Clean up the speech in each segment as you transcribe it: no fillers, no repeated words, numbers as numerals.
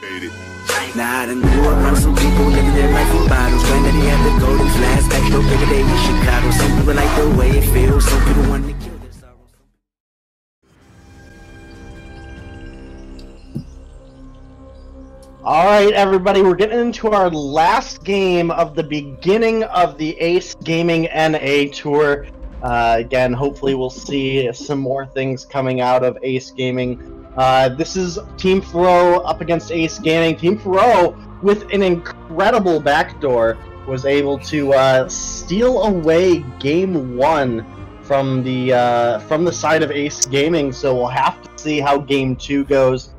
Nah, I done grew up around some people living their life in bottles. Granddaddy had the golden flask, back door bigger day in Chicago. Some people like the way it feels, some people want to kill their sorrows. All right, everybody, we're getting into our last game of the beginning of the Ace Gaming NA Tour. Again, hopefully we'll see some more things coming out of Ace Gaming. This is Team Ferro up against Ace Gaming. Team Ferro, with an incredible backdoor, was able to steal away Game 1 from the side of Ace Gaming. So we'll have to see how Game 2 goes.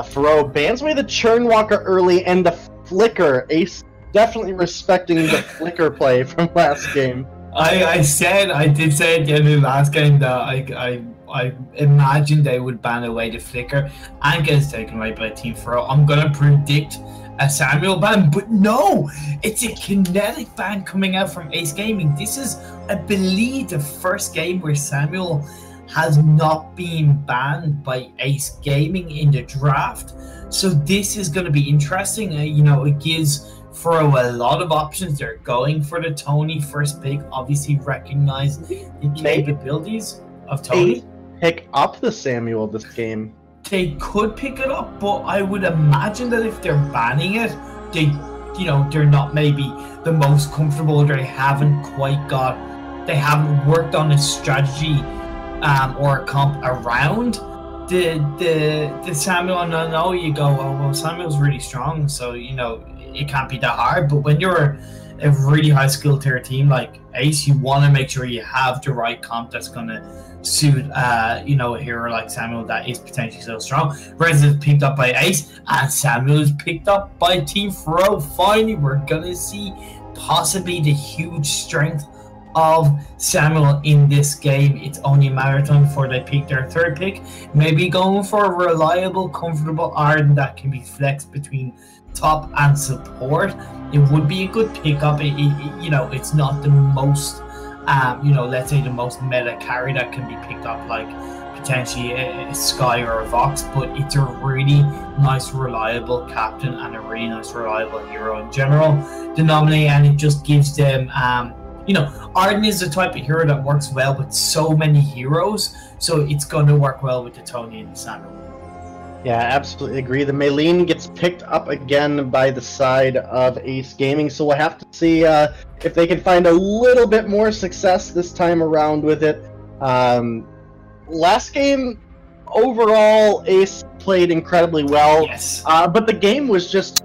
Ferro bans away the Churnwalker early and the Flicker. Ace definitely respecting the Flicker play from last game. I did say at the end of the last game that I imagined they would ban away the Flicker and get it taken away by Team Ferro. I'm gonna predict a Samuel ban, but no, it's a kinetic ban coming out from Ace Gaming. This is, I believe, the first game where Samuel has not been banned by Ace Gaming in the draft. So this is going to be interesting. You know, it gives Ferro a lot of options. They're going for the Tony first pick, obviously recognize the capabilities of Tony. Pick up the Samuel this game. They could pick it up, but I would imagine that if they're banning it, they, you know, they're not maybe the most comfortable. They haven't worked on a strategy or a comp around the Samuel. And I know you go, oh well, Samuel's really strong, so you know it can't be that hard. But when you're a really high skill tier team like Ace, you want to make sure you have the right comp that's gonna suit you know, a hero like Samuel that is potentially so strong. Reza is picked up by Ace and Samuel is picked up by Team Ferro. Finally, we're gonna see possibly the huge strength of Samuel in this game. It's only a matter of time before they pick their third pick. Maybe going for a reliable, comfortable Arden that can be flexed between top and support. It would be a good pickup. You know, it's not the most, you know, let's say the most meta carry that can be picked up, like potentially a Sky or a Vox, but it's a really nice, reliable captain and a really nice, reliable hero in general. DeiNomine, and it just gives them, you know, Arden is the type of hero that works well with so many heroes, so it's going to work well with the Tony and the Samuel. Yeah, absolutely agree. The Maylene gets picked up again by the side of Ace Gaming, so we'll have to see if they can find a little bit more success this time around with it. Last game, overall, Ace played incredibly well. Yes. But the game was just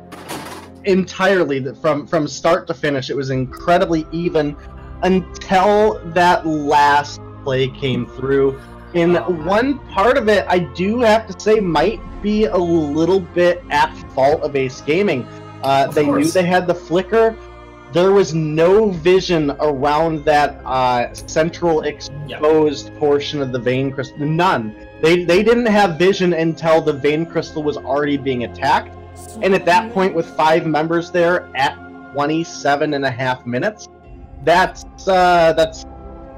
entirely, from start to finish, it was incredibly even until that last play came through. In one part of it, I do have to say might be a little bit at fault of Ace Gaming. They knew they had the Flicker. There was no vision around that central exposed portion of the Vein Crystal. None. They didn't have vision until the Vein Crystal was already being attacked. And at that point, with 5 members there at 27.5 minutes, that's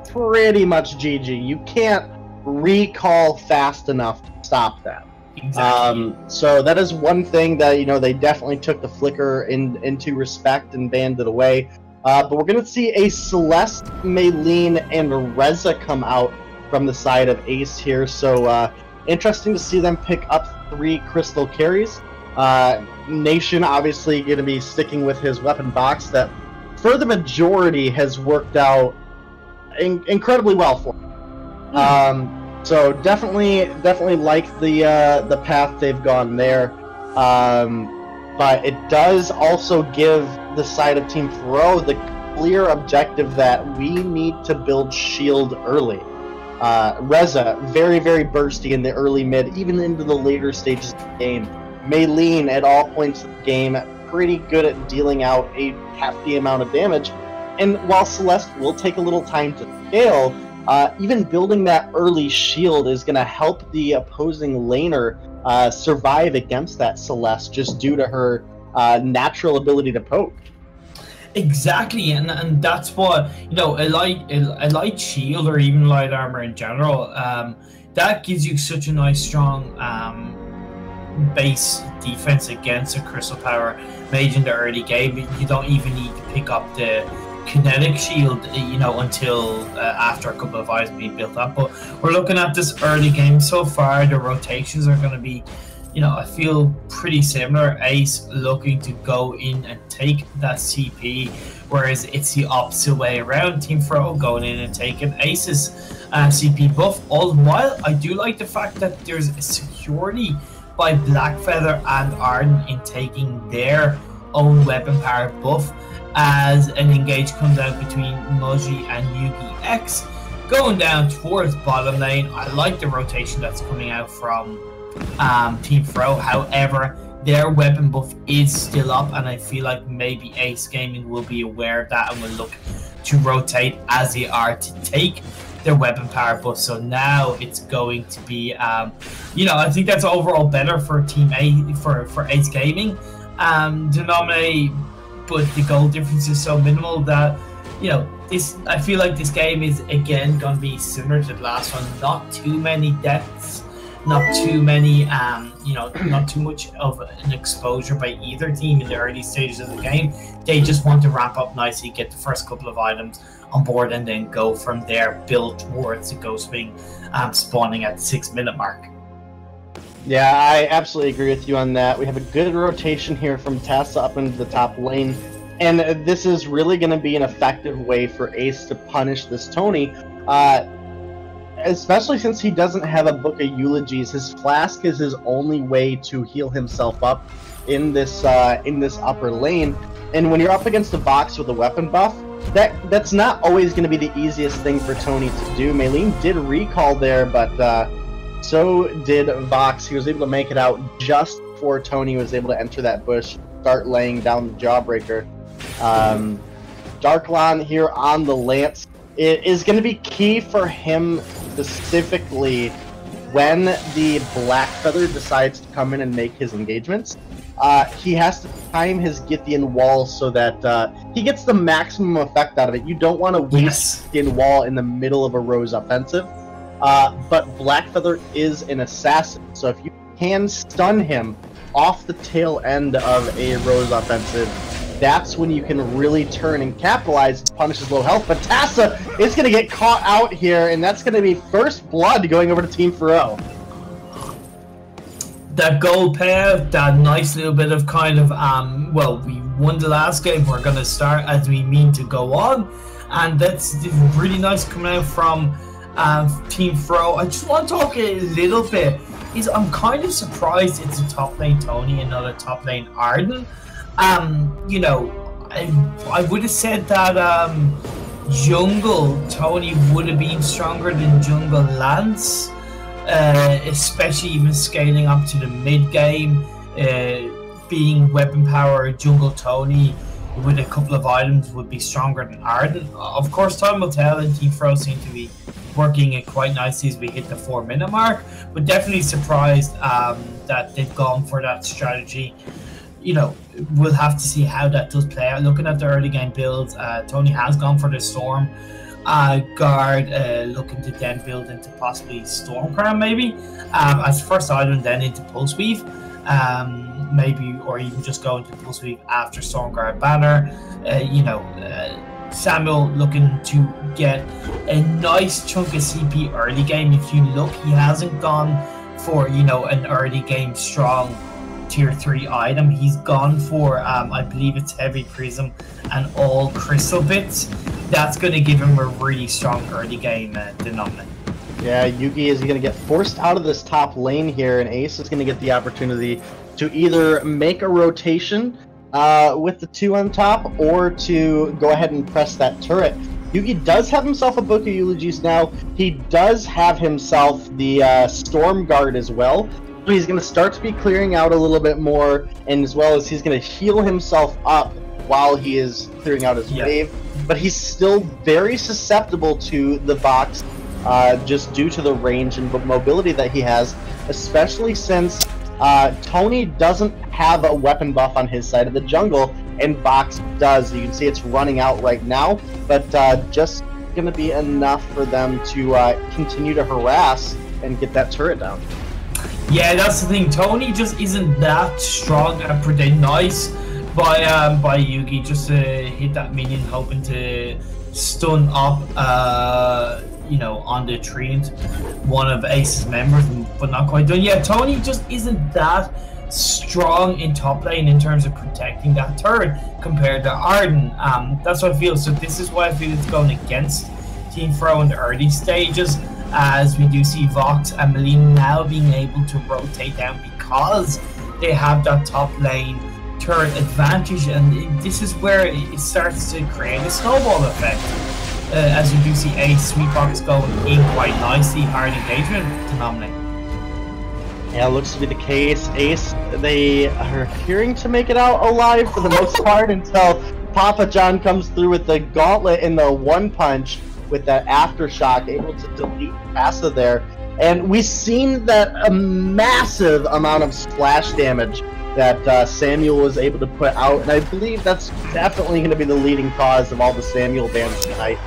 pretty much GG. You can't recall fast enough to stop that. Exactly. So that is one thing that, you know, they definitely took the Flicker into respect and banned it away. But we're going to see a Celeste, Maylene, and Reza come out from the side of Ace here. So interesting to see them pick up 3 crystal carries. Nation obviously going to be sticking with his weapon box that for the majority has worked out incredibly well for him. So definitely like the path they've gone there. But it does also give the side of Team Ferro the clear objective that we need to build shield early. Reza, very, very bursty in the early mid, even into the later stages of the game. Maylene, at all points of the game, pretty good at dealing out a hefty amount of damage. And while Celeste will take a little time to scale, even building that early shield is going to help the opposing laner survive against that Celeste, just due to her natural ability to poke. Exactly, and that's what, you know, a light shield or even light armor in general, that gives you such a nice strong base defense against a Crystal Power Mage in the early game. You don't even need to pick up the kinetic shield, you know, until after a couple of items being built up. But we're looking at this early game so far. The rotations are going to be, you know, I feel pretty similar. Ace looking to go in and take that CP, whereas it's the opposite way around. Team Ferro going in and taking Ace's CP buff. All the while, I do like the fact that there's a security by Blackfeather and Arden in taking their own weapon power buff, as an engage comes out between Moji and Yugi X going down towards bottom lane. I like the rotation that's coming out from Team Ferro. However, their weapon buff is still up, and I feel like maybe Ace Gaming will be aware of that and will look to rotate as they are to take their weapon power buff. So now it's going to be, you know, I think that's overall better for Team A, for Ace Gaming. DeiNomine, but the goal difference is so minimal that, you know, this, I feel like this game is again going to be similar to the last one. Not too many deaths, not too many, you know, not too much of an exposure by either team in the early stages of the game. They just want to wrap up nicely, get the first couple of items on board, and then go from there, build towards the Ghost Wing spawning at the 6-minute mark. Yeah, I absolutely agree with you on that. We have a good rotation here from Tessa up into the top lane, and this is really going to be an effective way for Ace to punish this Tony, especially since he doesn't have a book of eulogies. His flask is his only way to heal himself up in this upper lane, and when you're up against a box with a weapon buff, that's not always going to be the easiest thing for Tony to do. Maylene did recall there, but so did Vox. He was able to make it out just before Tony was able to enter that bush, start laying down the Jawbreaker. Darklon here on the Lance. It is going to be key for him specifically when the Blackfeather decides to come in and make his engagements. He has to time his Githian wall so that he gets the maximum effect out of it. You don't want to waste Githian wall in the middle of a Rose offensive. But Blackfeather is an assassin, so if you can stun him off the tail end of a Rose offensive, that's when you can really turn and capitalize to punish his low health. But Tassa is going to get caught out here, and that's going to be first blood going over to Team Ferro. That gold payout, that nice little bit of kind of, well, we won the last game, we're going to start as we mean to go on, and that's really nice coming out from Team Ferro. I just want to talk a little bit. I'm kind of surprised it's a top lane Tony and not a top lane Arden. You know, I would have said that jungle Tony would have been stronger than jungle Lance, especially even scaling up to the mid game, being weapon power jungle Tony with a couple of items would be stronger than Arden. Of course, time will tell, and Team Ferro seem to be working it quite nicely as we hit the 4-minute mark, but definitely surprised that they've gone for that strategy. You know, we'll have to see how that does play out. Looking at the early game builds, Tony has gone for the Storm Guard, looking to then build into possibly Storm Crown maybe as first item, then into Pulse Weave, maybe, or even just go into Pulse Weave after Storm Guard banner. You know, Samuel looking to get a nice chunk of CP early game. If you look, he hasn't gone for, you know, an early game strong tier 3 item. He's gone for I believe it's heavy prism and all crystal bits. That's going to give him a really strong early game DeiNomine. Yeah, Yugi is going to get forced out of this top lane here, and Ace is going to get the opportunity to either make a rotation with the 2 on top, or to go ahead and press that turret. Yugi does have himself a book of eulogies now. He does have himself the Storm Guard as well. So he's going to start to be clearing out a little bit more, and as well as he's going to heal himself up while he is clearing out his wave. But he's still very susceptible to the Vox, just due to the range and mobility that he has, especially since Tony doesn't have a weapon buff on his side of the jungle, and Vox does. You can see it's running out right now, but just going to be enough for them to continue to harass and get that turret down. Yeah, that's the thing. Tony just isn't that strong at pretty nice by Yugi just to hit that minion, hoping to stun up you know, on the treant one of Ace's members, but not quite done. Yeah, Tony just isn't that strong in top lane in terms of protecting that turret compared to Arden. That's what I feel. So this is why I feel it's going against Team Ferro in the early stages, as we do see Vox and Meline now being able to rotate down because they have that top lane turret advantage, and this is where it starts to create a snowball effect. As you do see Ace Sweetbox going in quite nicely, hard engagement DeiNomine. Yeah, it looks to be the case. Ace, they are appearing to make it out alive for the most part until Papa John comes through with the gauntlet in the one punch with that aftershock, able to delete Tassa there. And we've seen that a massive amount of splash damage that Samuel was able to put out, and I believe that's definitely going to be the leading cause of all the Samuel bans tonight.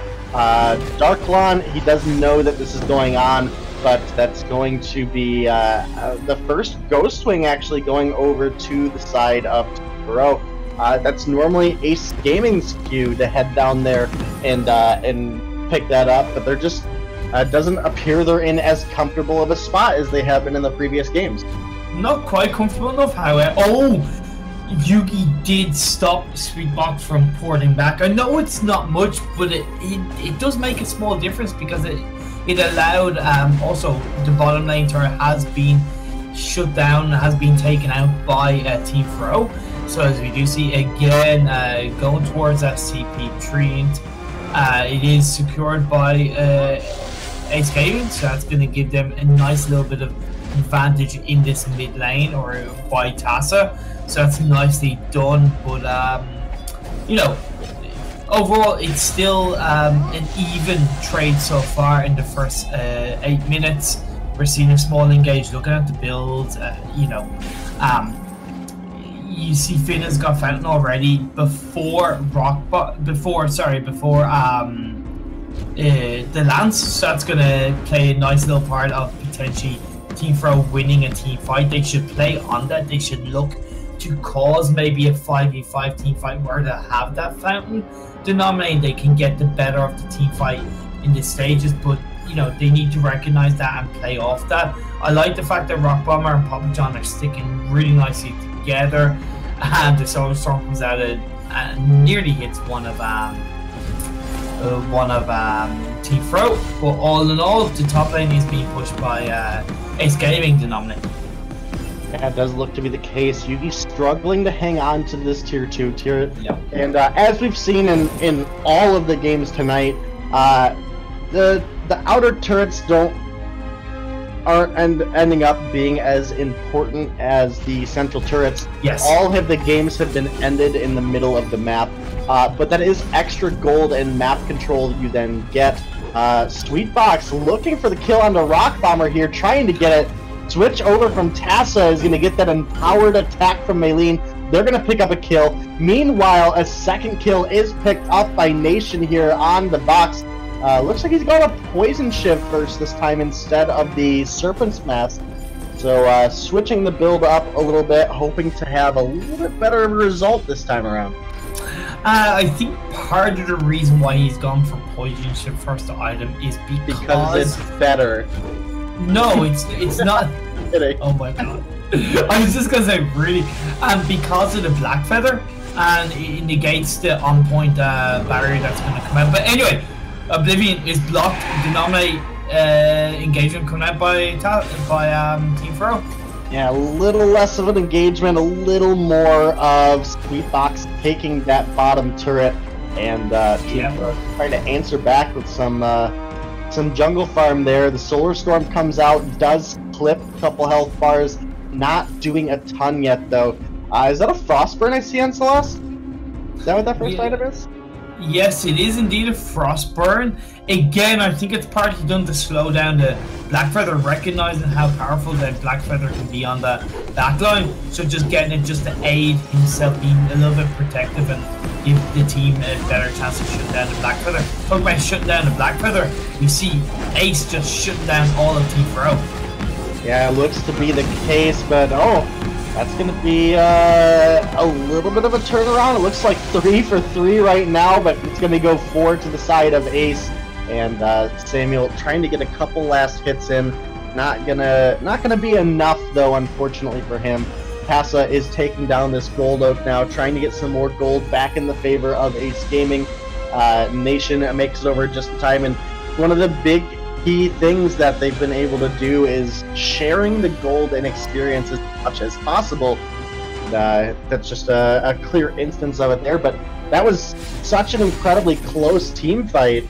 Darklon, he doesn't know that this is going on, but that's going to be the first Ghost Wing actually going over to the side of Ferro. That's normally Ace Gaming's cue to head down there and pick that up, but they're just doesn't appear they're in as comfortable of a spot as they have been in the previous games. Not quite comfortable enough, however. Oh, Yugi did stop Sweetbox from porting back. I know it's not much, but it does make a small difference because it allowed also the bottom lane turret has been shut down, has been taken out by Team Ferro. So as we do see again going towards that CP treant, it is secured by Ace Gaming, so that's going to give them a nice little bit of advantage in this mid lane or by Tassa. So that's nicely done, but you know, overall it's still an even trade so far in the first 8 minutes. We're seeing a small engage, looking at the builds, you know, you see Finn has got Fountain already before the Lance, so that's going to play a nice little part of potentially Team Ferro winning a team fight. They should play on that. They should look to cause maybe a 5v5 team fight where they have that Fountain. DeiNomine, they can get the better of the team fight in the stages, but you know, they need to recognize that and play off that. I like the fact that Rock Bomber and Papa John are sticking really nicely together, and the Solar Storm comes out and nearly hits one of Team Ferro. But all in all, the top lane is being pushed by Ace Gaming DeiNomine. Yeah, it does look to be the case. Yugi's struggling to hang on to this tier 2 tier. Yep. And as we've seen in all of the games tonight, the outer turrets aren't ending up being as important as the central turrets. Yes. All of the games have been ended in the middle of the map, but that is extra gold and map control you then get. Sweetbox looking for the kill on the Rock Bomber here, trying to get it. Switch over from Tassa is going to get that empowered attack from Meline. They're going to pick up a kill. Meanwhile, a second kill is picked up by Nation here on the box. Looks like he's got a Poison Shiv first this time instead of the Serpent's Mask. So switching the build up a little bit, hoping to have a little bit better result this time around. I think part of the reason why he's gone for Poison Shiv first item is because it's better. No, it's not. Oh my god. I was just gonna say really, because of the Black Feather, and it negates the on point barrier that's gonna come out. But anyway, Oblivion is blocked. DeiNomine engagement coming out by Team Ferro. Yeah, a little less of an engagement, a little more of Sweetbox taking that bottom turret, and Team Ferro trying to answer back with some jungle farm there. The Solar Storm comes out, does clip a couple health bars, not doing a ton yet though. Is that a Frostburn I see on Celeste? Is that what that first item is? Yes, it is indeed a Frostburn. Again, I think it's partly done to slow down the Black Feather, recognizing how powerful the Black Feather can be on the backline. So just getting it just to aid himself, being a little bit protective and give the team a better chance to shut down the Black Feather. Talking about shutting down the Black Feather, we see Ace just shutting down all of Team Ferro. Yeah, it looks to be the case, but that's going to be a little bit of a turnaround. It looks like 3 for 3 right now, but it's going to go 4 to the side of Ace. And Samuel trying to get a couple last hits in. Not gonna be enough though, unfortunately for him. Passa is taking down this gold oak now, trying to get some more gold back in the favor of Ace Gaming. Nation makes it over just in time, and one of the big key things that they've been able to do is sharing the gold and experience as much as possible. That's just a clear instance of it there, but that was such an incredibly close team fight.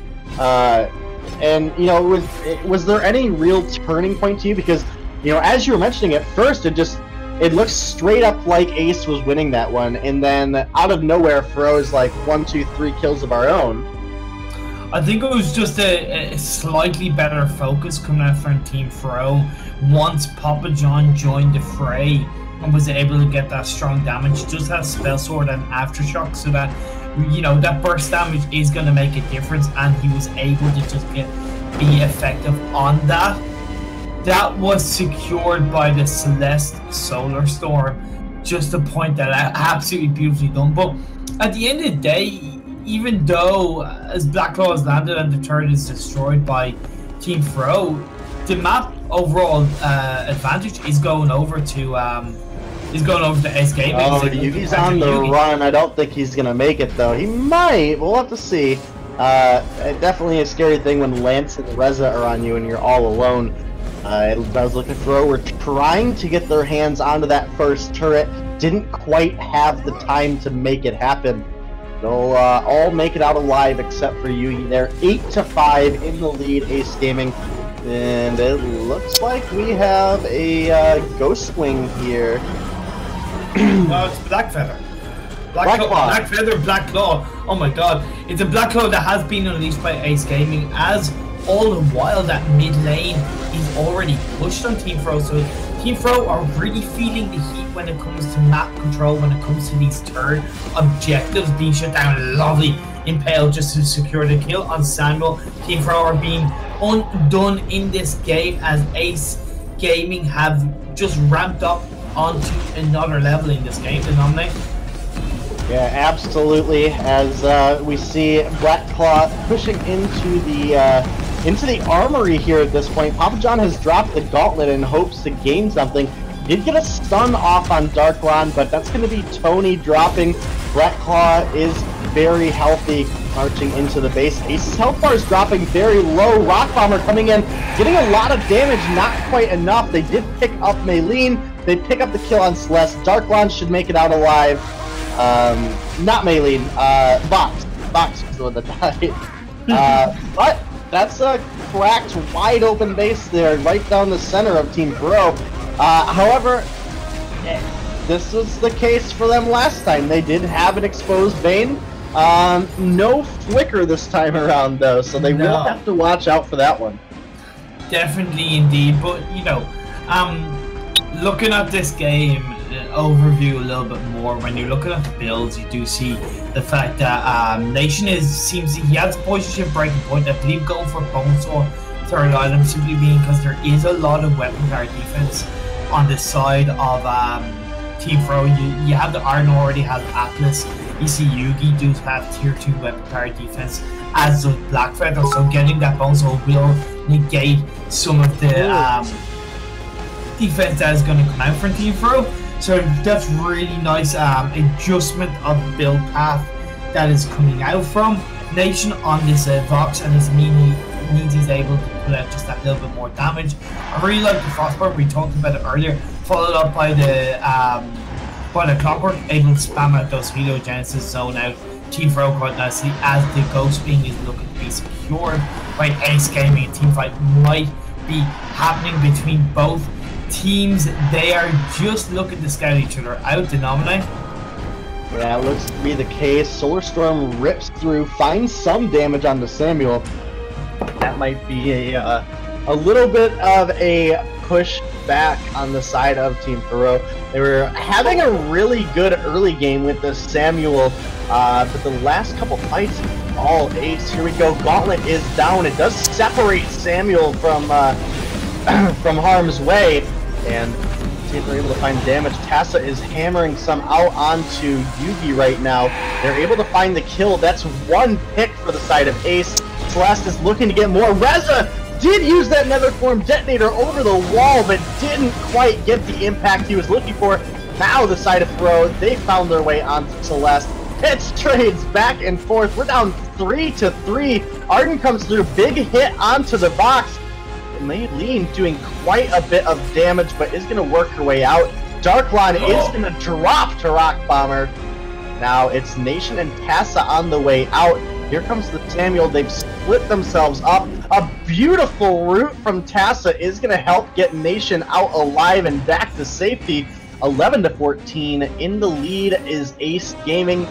And you know, was there any real turning point to you? Because you know, as you were mentioning at first, it looks straight up like Ace was winning that one, and then out of nowhere, Fro's like 1, 2, 3 kills of our own. I think it was just a slightly better focus coming out from Team Ferro once Papa John joined the fray and was able to get that strong damage, just that spell sword and aftershock, so that, you know, that burst damage is going to make a difference, and he was able to just be effective on that. That was secured by the Celeste Solar Storm, just a point that absolutely beautifully done. But at the end of the day, even though as Black Claw has landed and the turret is destroyed by Team Fro, the map overall advantage is going over to Ace Gaming. Oh, Yugi's on the run. I don't think he's gonna make it though. He might. We'll have to see. Definitely a scary thing when Lance and Reza are on you and you're all alone. It does look like Fro were trying to get their hands onto that first turret. Didn't quite have the time to make it happen. They'll all make it out alive except for Yugi. They're 8-5 in the lead, Ace Gaming. And it looks like we have a Ghost Wing here. No, it's Black Feather. Black Feather, Black Claw. Oh my god. It's a Black Claw that has been unleashed by Ace Gaming, as all the while that mid lane is already pushed on Team Fro. So Team Fro are really feeling the heat when it comes to map control, when it comes to these turret objectives being shut down. Lovely Impale just to secure the kill on Samuel. Team Fro are being undone in this game as Ace Gaming have just ramped up onto another level in this game, DeiNomine. Yeah, absolutely. As we see Black Claw pushing into the armory here at this point. Papa John has dropped the gauntlet in hopes to gain something. Did get a stun off on Darklon, but that's going to be Tony dropping. Black Claw is very healthy, marching into the base. Ace's health bar is dropping very low. Rock Bomber coming in, getting a lot of damage, not quite enough. They did pick up Maylene. They pick up the kill on Celeste. Darklon should make it out alive. Not Maylene, Box. Box is the one that died. But that's a cracked, wide open base there, right down the center of Team Fro. However, this was the case for them last time. They did have an exposed Bane. No flicker this time around, though, so they will have to watch out for that one. Definitely, indeed. But, you know, looking at this game, overview a little bit more, when you're looking at the builds, you do see the fact that Nation he has a position breaking point. I believe going for bonus or third item, simply being because there is a lot of weapon card defense on the side of Team Fro. You have the Iron already has Atlas. You see Yugi does have tier 2 weapon card defense, as does Black Feather, so getting that bonus will negate some of the defense that is going to come out from Team Fro. So that's really nice adjustment of build path that is coming out from Nation on this Vox, and this means he's able to put out just that little bit more damage. I really like the Frostburn, we talked about it earlier, followed up by the Clockwork, able to spam out those Heliogenesis zone out Team Fro quite nicely, as the Ghost Wing is looking to be secured by Ace Gaming. A team fight might be happening between both teams. They are just looking to scout each other out, DeiNomine. Yeah, it looks to be the case. Solar Storm rips through, finds some damage onto Samuel. That might be a little bit of a push back on the side of Team Fro. They were having a really good early game with the Samuel, but the last couple fights, all Ace. Here we go. Gauntlet is down. It does separate Samuel from from harm's way, and see if they're able to find damage. Tassa is hammering some out onto Yugi right now. They're able to find the kill. That's one pick for the side of Ace. Celeste is looking to get more. Reza did use that Netherform detonator over the wall, but didn't quite get the impact he was looking for. Now the side of Fro, they found their way onto Celeste. Hits trades back and forth. We're down 3-3. Arden comes through, big hit onto the box. Maylene doing quite a bit of damage, but is going to work her way out. Darklon is going to drop to Rock Bomber. Now it's Nation and Tassa on the way out. Here comes the Samuel. They've split themselves up. A beautiful route from Tassa is going to help get Nation out alive and back to safety. 11-14. In the lead is Ace Gaming.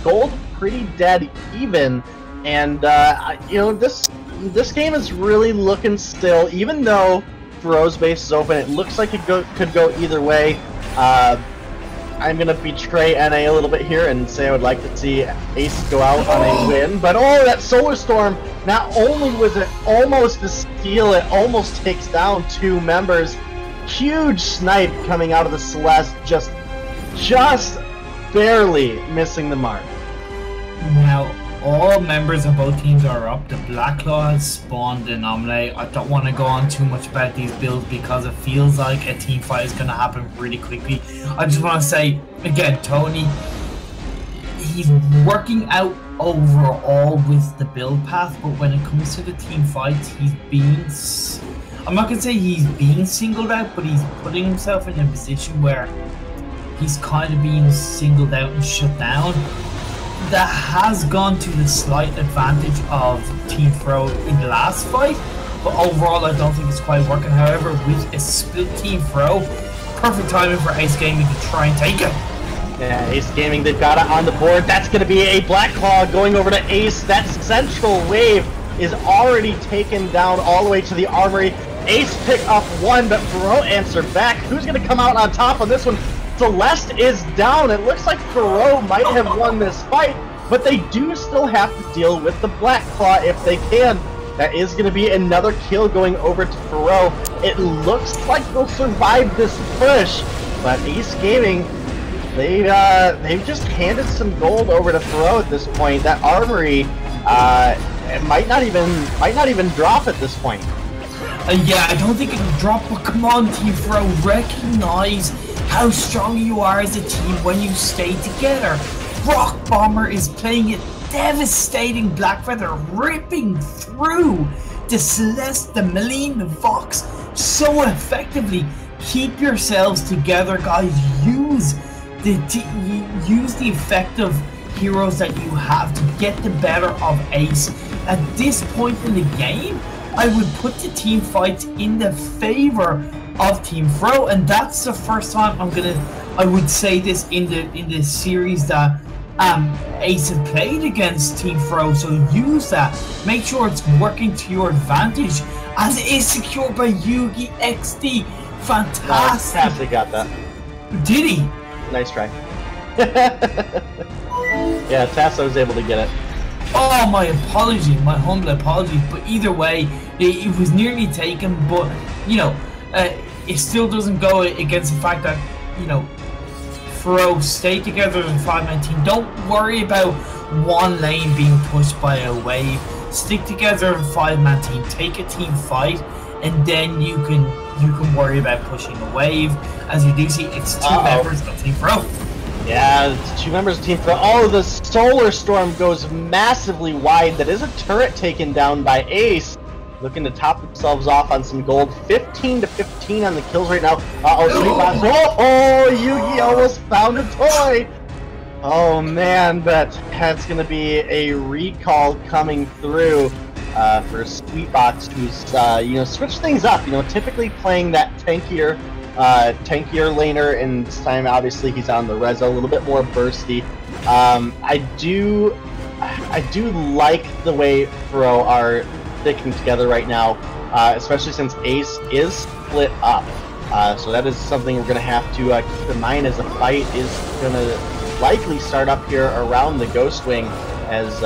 Gold pretty dead even. And, you know, this game is really looking still. Even though Fero's base is open, it looks like it could go either way. I'm going to betray NA a little bit here and say I would like to see Ace go out on a win. But oh, that Solar Storm, not only was it almost a steal, it almost takes down 2 members. Huge snipe coming out of the Celeste, just barely missing the mark. Now, all members of both teams are up. The Black Claw has spawned DeiNomine. I don't want to go on too much about these builds because it feels like a team fight is going to happen really quickly. I just want to say, again, Tony, he's working out overall with the build path, but when it comes to the team fights, he's being... I'm not going to say he's being singled out, but he's putting himself in a position where he's kind of being singled out and shut down. That has gone to the slight advantage of Team Fro in the last fight, but overall I don't think it's quite working. However, with a split Team Fro, perfect timing for Ace Gaming to try and take it. Yeah, Ace Gaming, they've got it on the board. That's going to be a Black Claw going over to Ace. That central wave is already taken down all the way to the armory. Ace pick up one, but Fro answer back. Who's going to come out on top on this one? Celeste is down. It looks like Fro might have won this fight, but they do still have to deal with the Black Claw if they can. That is going to be another kill going over to Fro. It looks like they'll survive this push, but Ace Gaming, they've just handed some gold over to Fro at this point. That armory it might not even drop at this point. Yeah, I don't think it'll drop, but come on, Team Fro, recognize how strong you are as a team when you stay together. Rock Bomber is playing a devastating Black Feather, ripping through the Celeste, the Maylene, the Vox so effectively. Keep yourselves together, guys. Use the effective heroes that you have to get the better of Ace. At this point in the game, I would put the team fights in the favor of Team Fro, and that's the first time I would say this in the series that Ace have played against Team Fro. So use that. Make sure it's working to your advantage, as it is secured by Yugi XD. Fantastic. Tassa got that. Did he? Nice try. Yeah, Tassa was able to get it. Oh, my apologies, my humble apologies, but either way, it was nearly taken, but, you know, it still doesn't go against the fact that, you know, Fro, stay together as a 5-man team. Don't worry about one lane being pushed by a wave. Stick together as a 5-man team, take a team fight, and then you can worry about pushing a wave. As you do see, it's 2 members of Team Fro. Yeah, it's 2 members of Team Fro. Oh, the Solar Storm goes massively wide. That is a turret taken down by Ace. Looking to top themselves off on some gold. 15-15 on the kills right now. Sweet Box. Oh, Yugi almost found a toy. Oh, man, but that's going to be a recall coming through for Sweetbox, who's, you know, switched things up. You know, typically playing that tankier laner, and this time obviously he's on the Reza, a little bit more bursty. I do like the way Fro are sticking together right now, especially since Ace is split up. So that is something we're going to have to keep in mind, as the fight is going to likely start up here around the Ghost Wing, as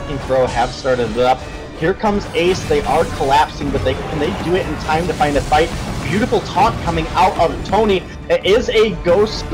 Team Fro have started it up. Here comes Ace. They are collapsing, but can they do it in time to find a fight? Beautiful taunt coming out of Tony. It is a Ghost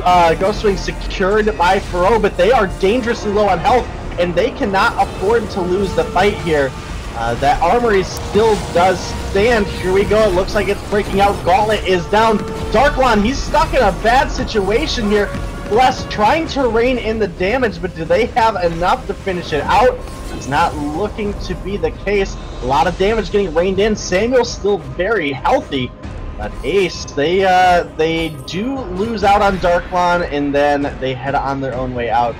Wing secured by Ferro, but they are dangerously low on health, and they cannot afford to lose the fight here. That armory still does stand. Here we go. It looks like it's breaking out. Gauntlet is down. Darklon, he's stuck in a bad situation here. Bless trying to rein in the damage, but do they have enough to finish it out? It's not looking to be the case. A lot of damage getting reined in. Samuel's still very healthy. But Ace, they do lose out on Darklon, and then they head on their own way out.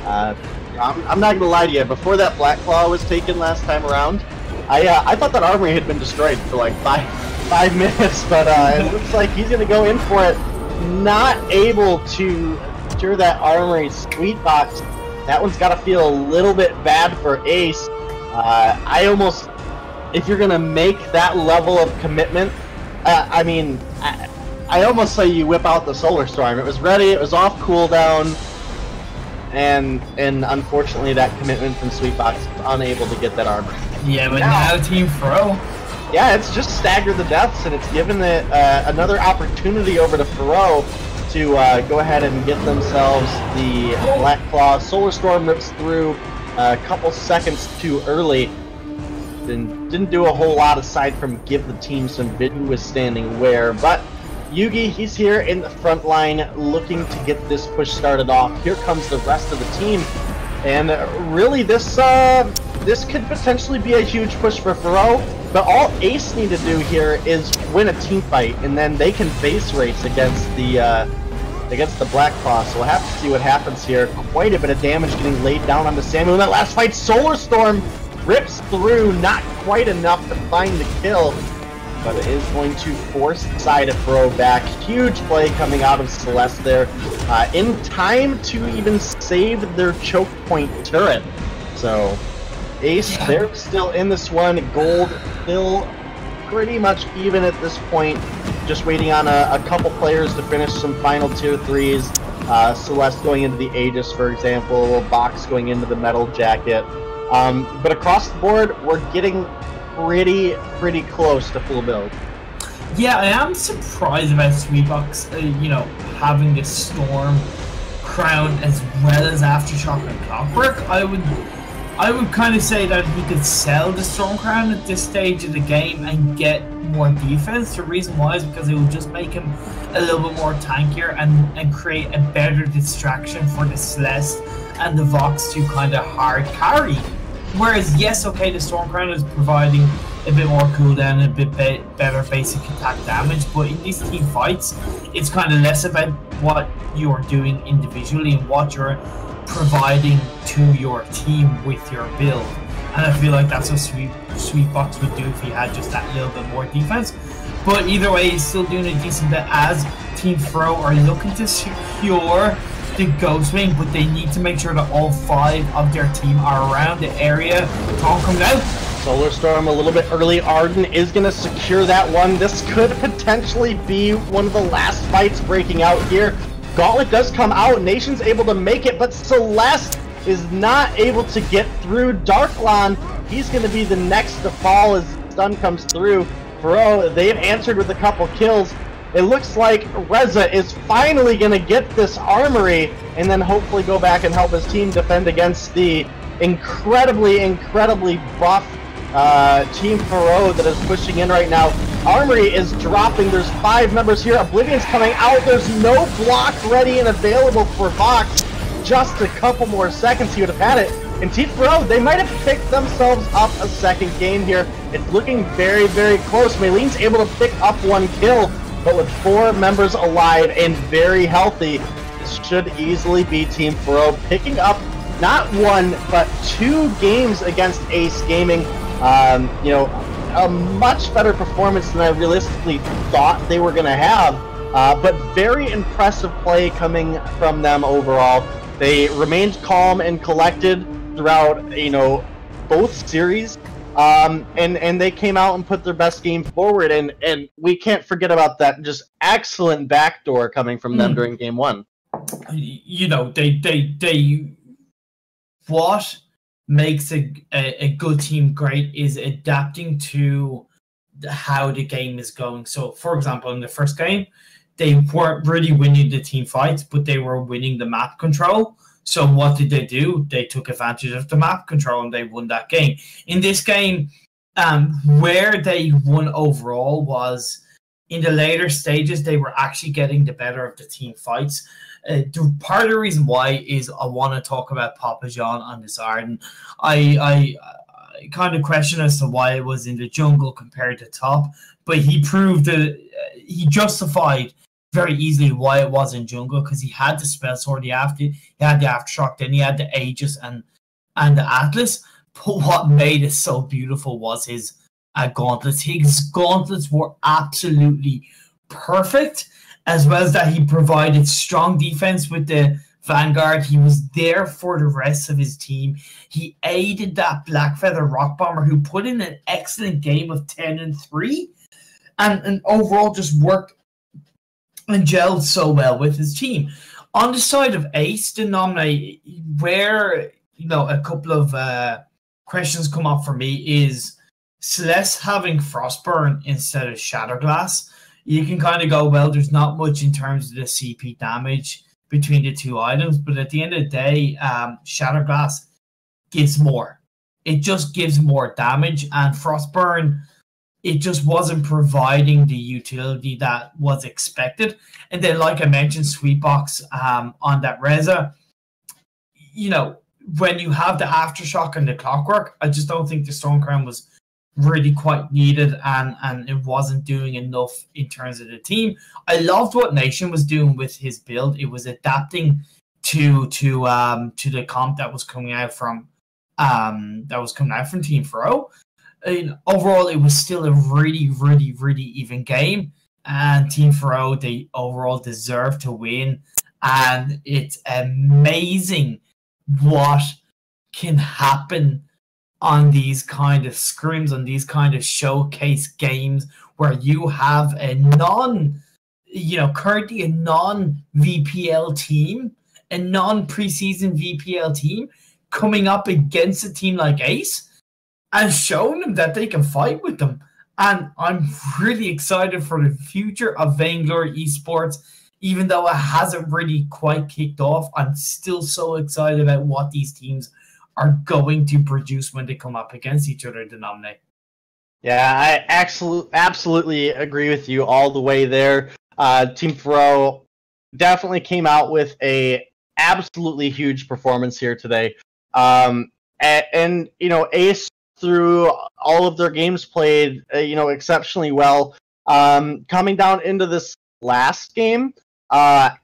I'm not gonna lie to you. Before that Black Claw was taken last time around, I thought that armory had been destroyed for like five minutes, but it looks like he's gonna go in for it. Not able to secure that armory sweet box. That one's got to feel a little bit bad for Ace. I almost, if you're gonna make that level of commitment, I mean, I almost say you whip out the Solar Storm. It was ready. It was off cooldown. And unfortunately, that commitment from Sweetbox is unable to get that armor. Yeah, but now Team Ferro. Yeah, it's just staggered the deaths, and it's given it another opportunity over to Ferro to go ahead and get themselves the Black Claw. Solar Storm rips through a couple seconds too early. Didn't do a whole lot aside from give the team some bit who was standing where, but Yugi, he's here in the front line looking to get this push started off. Here comes the rest of the team, and really this could potentially be a huge push for Ferro, but all Ace need to do here is win a team fight, and then they can base race against the Black Claw. So we'll have to see what happens here. Quite a bit of damage getting laid down onto Samuel in that last fight. Solar Storm rips through, not quite enough to find the kill, but it is going to force the side of Ferro back. Huge play coming out of Celeste there, in time to even save their choke point turret. So Ace, they're still in this one. Gold still pretty much even at this point. Just waiting on a couple players to finish some final tier 3s. Celeste going into the Aegis, for example. Box going into the Metal Jacket. But across the board, we're getting pretty close to full build. Yeah, I am surprised about Sweetbox, having the Storm crown as well as Aftershock and Clockwork. I would kind of say that he could sell the Storm crown at this stage of the game and get more defense. The reason why is because it will just make him a little bit more tankier and create a better distraction for the Celeste and the Vox to kind of hard carry. Whereas, yes, okay, the Storm Crown is providing a bit more cooldown and a bit better basic attack damage, but in these team fights, it's kind of less about what you're doing individually and what you're providing to your team with your build. And I feel like that's what Sweetbox would do if he had just that little bit more defense. But either way, he's still doing a decent bit as Team Ferro are looking to secure the Ghost Wing, but they need to make sure that all 5 of their team are around the area. Tom comes out. Solar Storm a little bit early. Arden is going to secure that one. This could potentially be one of the last fights breaking out here. Gauntlet does come out. Nation's able to make it, but Celeste is not able to get through. Darklon, he's going to be the next to fall as the stun comes through. Ferro, they've answered with a couple kills. It looks like Reza is finally going to get this armory and then hopefully go back and help his team defend against the incredibly buff Team Ferro that is pushing in right now. Armory is dropping. There's 5 members here. Oblivion's coming out. There's no block ready and available for Vox. Just a couple more seconds, he would have had it. And Team Ferro, they might have picked themselves up a second game here. It's looking very close. Maylene's able to pick up 1 kill. But with 4 members alive and very healthy, this should easily be Team Ferro picking up not 1 but 2 games against Ace Gaming. A much better performance than I realistically thought they were going to have. But very impressive play coming from them overall. They remained calm and collected throughout, both series. And they came out and put their best game forward, and we can't forget about that just excellent backdoor coming from them during game 1. What makes a good team great is adapting to how the game is going. So, for example, in the first game, they weren't really winning the team fights, but they were winning the map control. So what did they do? They took advantage of the map control and they won that game. In this game, where they won overall was in the later stages, they were actually getting the better of the team fights. Part of the reason why is I want to talk about Papa John on this Arden. I kind of question as to why it was in the jungle compared to top, but he proved that he justified very easily why it was in jungle, because he had the spell sword, he had the aftershock, then he had the Aegis and the Atlas. But what made it so beautiful was his gauntlets. His gauntlets were absolutely perfect, as well as that he provided strong defense with the Vanguard. He was there for the rest of his team. He aided that Blackfeather Rock Bomber, who put in an excellent game of 10-3, and overall just worked and gelled so well with his team. On the side of Ace, DeiNomine, where a couple of questions come up for me is Celeste having Frostburn instead of Shatterglass. You can kind of go, well, there's not much in terms of the CP damage between the two items, but at the end of the day, Shatterglass gives more. It just gives more damage, and Frostburn, it just wasn't providing the utility that was expected. And then, like I mentioned, Sweetbox on that Reza, when you have the Aftershock and the Clockwork, I just don't think the Stormcrown was really quite needed, and it wasn't doing enough in terms of the team. I loved what Nation was doing with his build. It was adapting to the comp that was coming out from Team Ferro. Overall, it was still a really, really, really even game, and Team Ferro, they overall deserve to win. And it's amazing what can happen on these kind of scrims, on these kind of showcase games, where you have a currently a non-VPL team, a non-preseason VPL team coming up against a team like Ace and showing them that they can fight with them. And I'm really excited for the future of Veinglory Esports. Even though it hasn't really quite kicked off, I'm still so excited about what these teams are going to produce when they come up against each other, DeiNomine. Yeah, I absolutely agree with you all the way there. Team Ferro definitely came out with a absolutely huge performance here today. And Ace, through all of their games played, exceptionally well. Coming down into this last game, I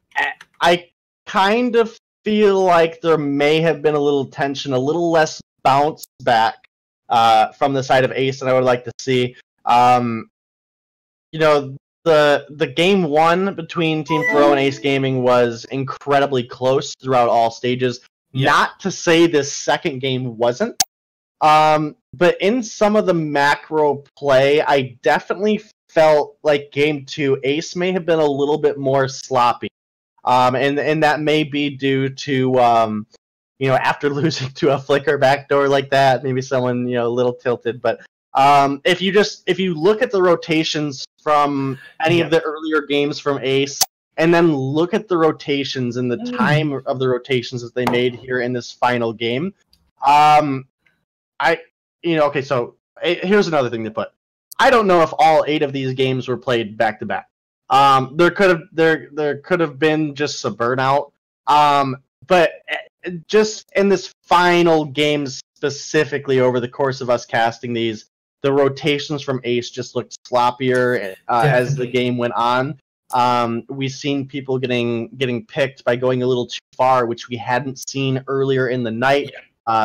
kind of feel like there may have been a little tension, a little less bounce back from the side of Ace than I would like to see. The game one between Team Ferro and Ace Gaming was incredibly close throughout all stages. Yeah. Not to say this second game wasn't. But in some of the macro play, I definitely felt like game two, Ace may have been a little bit more sloppy. And that may be due to, after losing to a flicker backdoor like that, maybe someone, a little tilted. But if you look at the rotations from any of the earlier games from Ace, and then look at the rotations and the time of the rotations that they made here in this final game, so here's another thing to put. I don't know if all 8 of these games were played back to back. There could have been just a burnout. But just in this final game specifically, over the course of us casting these, the rotations from Ace just looked sloppier as the game went on. We've seen people getting picked by going a little too far, which we hadn't seen earlier in the night.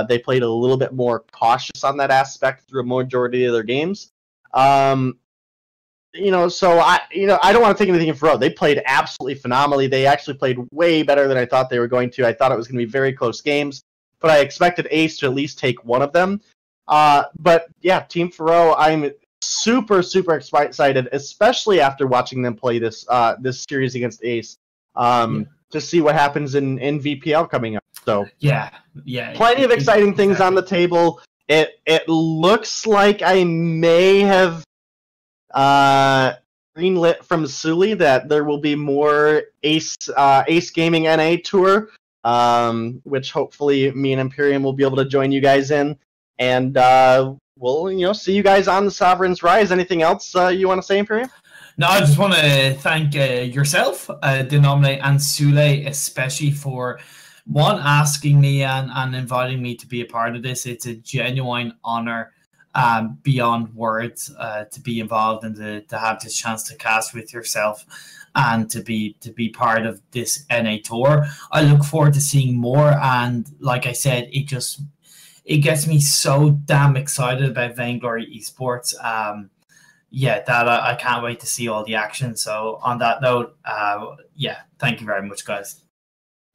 They played a little bit more cautious on that aspect through a majority of their games. So I don't want to take anything from Ferro. They played absolutely phenomenally. They actually played way better than I thought they were going to. I thought it was going to be very close games, but I expected Ace to at least take one of them. But yeah, Team Ferro, I'm super, super excited, especially after watching them play this series against Ace, to see what happens in VPL coming up. So yeah, plenty of exciting things on the table. It looks like I may have greenlit from Sully that there will be more Ace Gaming NA tour, which hopefully me and ImPERium will be able to join you guys in, and we'll see you guys on the Sovereign's Rise. Anything else you want to say, ImPERium? No, I just want to thank yourself, DeiNomine, and Sule, especially for asking me and inviting me to be a part of this. It's a genuine honor, beyond words, to be involved and to have this chance to cast with yourself and to be part of this NA tour. I look forward to seeing more, and like I said, it gets me so damn excited about Veinglory Esports. That I can't wait to see all the action. So on that note, thank you very much, guys.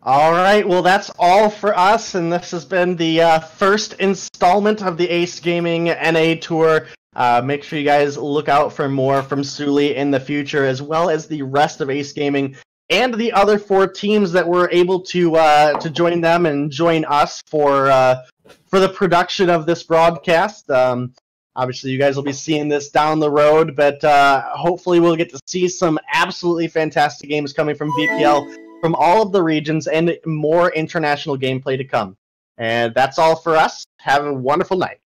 All right, well, that's all for us, and this has been the first installment of the Ace Gaming NA Tour. Make sure you guys look out for more from Sully in the future, as well as the rest of Ace Gaming and the other 4 teams that were able to join them and join us for the production of this broadcast. Obviously, you guys will be seeing this down the road, but hopefully we'll get to see some absolutely fantastic games coming from VPL from all of the regions and more international gameplay to come. And that's all for us. Have a wonderful night.